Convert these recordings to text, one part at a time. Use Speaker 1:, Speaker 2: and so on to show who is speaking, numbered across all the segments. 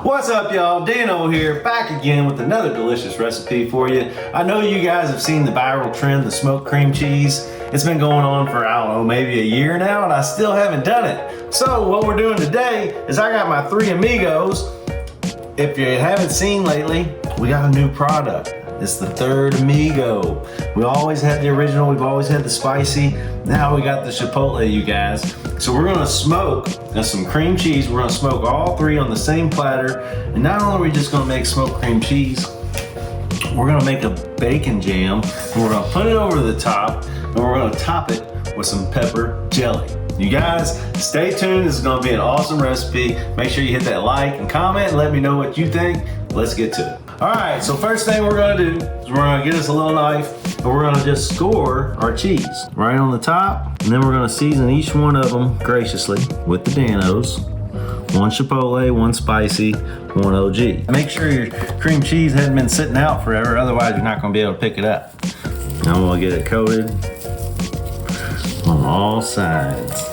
Speaker 1: What's up, y'all? Dano here, back again with another delicious recipe for you. I know you guys have seen the viral trend, the smoked cream cheese. It's been going on for, I don't know, maybe a year now, and I still haven't done it. So what we're doing today is I got my three amigos. If you haven't seen lately, we got a new product. It's the third amigo. We always had the original, we've always had the spicy. Now we got the chipotle, you guys. So we're gonna smoke some cream cheese. We're gonna smoke all three on the same platter. And not only are we just gonna make smoked cream cheese, we're gonna make a bacon jam, and we're gonna put it over the top, and we're gonna top it with some pepper jelly. You guys, stay tuned. This is gonna be an awesome recipe. Make sure you hit that like and comment and let me know what you think. Let's get to it. All right, so first thing we're gonna do is we're gonna get us a little knife, and we're gonna just score our cheese right on the top, and then we're gonna season each one of them graciously with the Danos. One chipotle, one spicy, one OG. Make sure your cream cheese hasn't been sitting out forever, otherwise you're not gonna be able to pick it up. Now I'm gonna get it coated on all sides.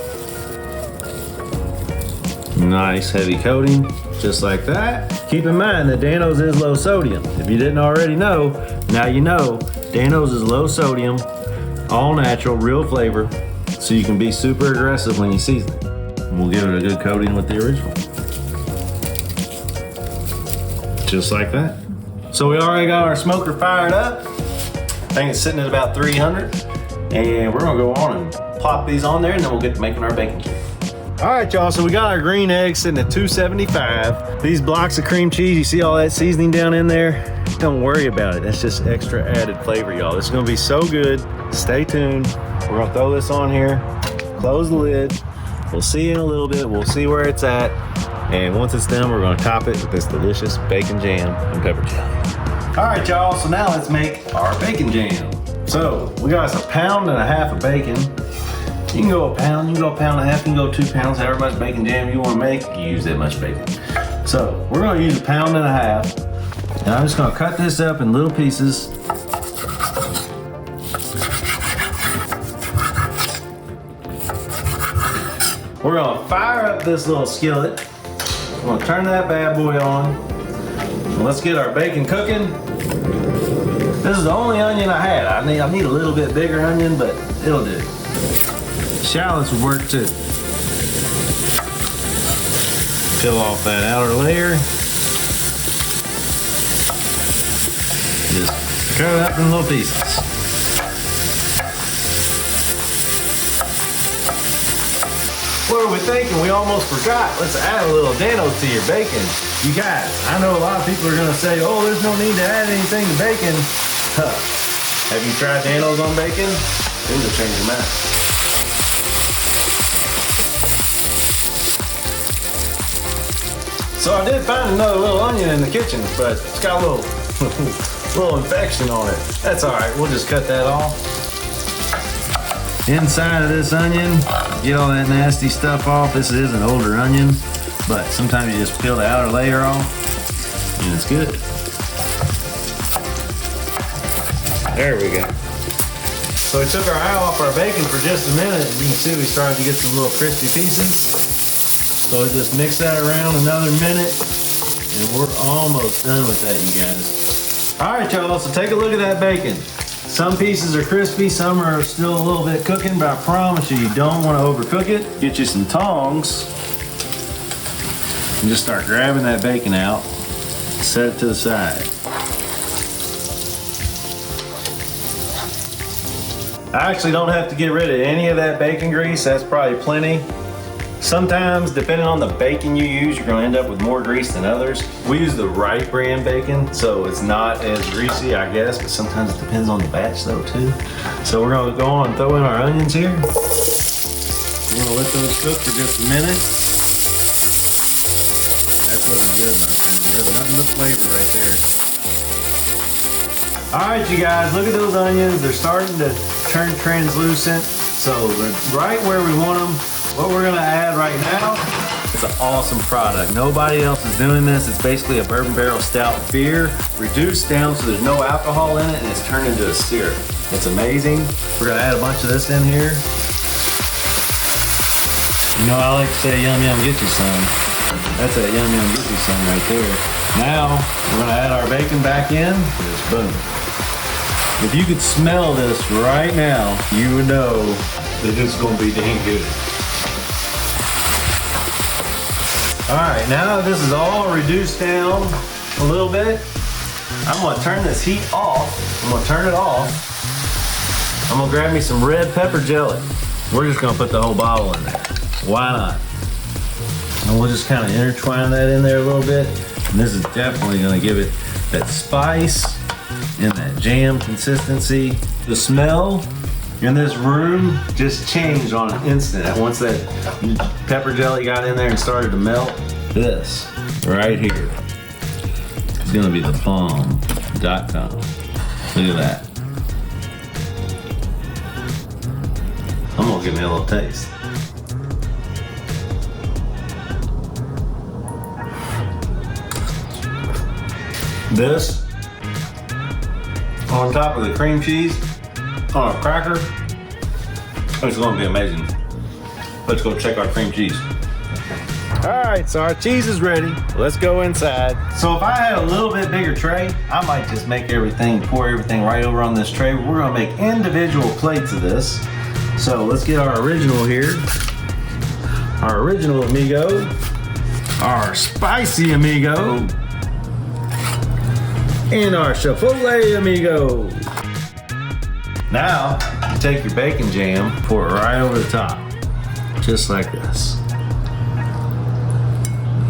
Speaker 1: Nice heavy coating, just like that. Keep in mind that Danos is low sodium. If you didn't already know, now you know. Danos is low sodium, all natural, real flavor, so you can be super aggressive when you season it. And we'll give it a good coating with the original. Just like that. So we already got our smoker fired up. I think it's sitting at about 300. And we're gonna go on and plop these on there, and then we'll get to making our bacon cake. All right, y'all, so we got our green eggs sitting at 275. These blocks of cream cheese, you see all that seasoning down in there? Don't worry about it. That's just extra added flavor, y'all. This is gonna be so good. Stay tuned. We're gonna throw this on here, close the lid. We'll see in a little bit. We'll see where it's at. And once it's done, we're gonna top it with this delicious bacon jam and pepper jelly. All right, y'all, so now let's make our bacon jam. So we got us 1.5 pounds of bacon. You can go a pound, you can go 1.5 pounds, you can go 2 pounds, however much bacon jam you wanna make, you use that much bacon. So we're gonna use 1.5 pounds. And I'm just gonna cut this up in little pieces. We're gonna fire up this little skillet. We're gonna turn that bad boy on. And let's get our bacon cooking. This is the only onion I had. I need a little bit bigger onion, but it'll do. Shallots would work too. Peel off that outer layer. Just cut it up in little pieces. What are we thinking? We almost forgot. Let's add a little Danos to your bacon. You guys, I know a lot of people are gonna say, oh, there's no need to add anything to bacon. Huh. Have you tried Danos on bacon? It'll change your mind. So I did find another little onion in the kitchen, but it's got a little infection on it. That's all right, we'll just cut that off. Inside of this onion, get all that nasty stuff off. This is an older onion, but sometimes you just peel the outer layer off, and it's good. There we go. So we took our eye off our bacon for just a minute, and you can see we started to get some little crispy pieces. So we just mix that around another minute, and we're almost done with that, you guys. All right, y'all, so take a look at that bacon. Some pieces are crispy, some are still a little bit cooking, but I promise you, you don't want to overcook it. Get you some tongs, and just start grabbing that bacon out. Set it to the side. I actually don't have to get rid of any of that bacon grease. That's probably plenty. Sometimes, depending on the bacon you use, you're gonna end up with more grease than others. We use the right brand bacon, so it's not as greasy, I guess, but sometimes it depends on the batch though, too. So we're gonna go on and throw in our onions here. We're gonna let those cook for just a minute. That's looking good, my friend. There's nothing but flavor right there. All right, you guys, look at those onions. They're starting to turn translucent, so they're right where we want them. What we're gonna add right now, it's an awesome product. Nobody else is doing this. It's basically a bourbon barrel stout beer, reduced down so there's no alcohol in it, and it's turned into a syrup. It's amazing. We're gonna add a bunch of this in here. You know, I like to say, yum, yum, get you some. That's that yum yum get you some right there. Now, we're gonna add our bacon back in. Just boom. If you could smell this right now, you would know that it's gonna be dang good. All right, now that this is all reduced down a little bit, I'm gonna turn this heat off. I'm gonna turn it off. I'm gonna grab me some red pepper jelly. We're just gonna put the whole bottle in there. Why not? And we'll just kind of intertwine that in there a little bit. And this is definitely gonna give it that spice and that jam consistency. The smell in this room just changed on an instant. Once that pepper jelly got in there and started to melt, this right here is gonna be the bomb.com. Look at that. I'm gonna give me a little taste. This on top of the cream cheese on a cracker, it's gonna be amazing. Let's go check our cream cheese. All right, so our cheese is ready. Let's go inside. So if I had a little bit bigger tray, I might just make everything, pour everything right over on this tray. We're gonna make individual plates of this. So let's get our original here. Our original amigo. Our spicy amigo. And our chipotle amigo. Now, you take your bacon jam, pour it right over the top. Just like this.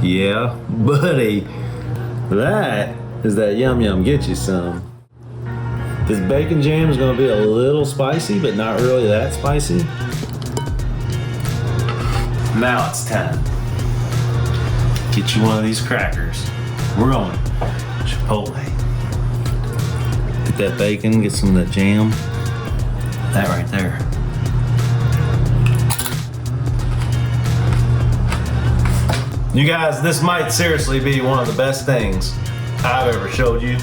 Speaker 1: Yeah, buddy. That is that yum yum get you some. This bacon jam is gonna be a little spicy, but not really that spicy. Now it's time. Get you one of these crackers. We're going chipotle. Get that bacon, get some of that jam. That right there. You guys, this might seriously be one of the best things I've ever showed you.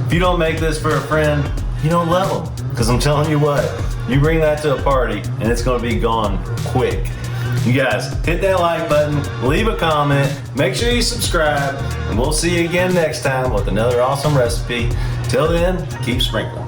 Speaker 1: If you don't make this for a friend, you don't love them. Because I'm telling you what, you bring that to a party and it's gonna be gone quick. You guys, hit that like button, leave a comment, make sure you subscribe, and we'll see you again next time with another awesome recipe. Till then, keep sprinkling.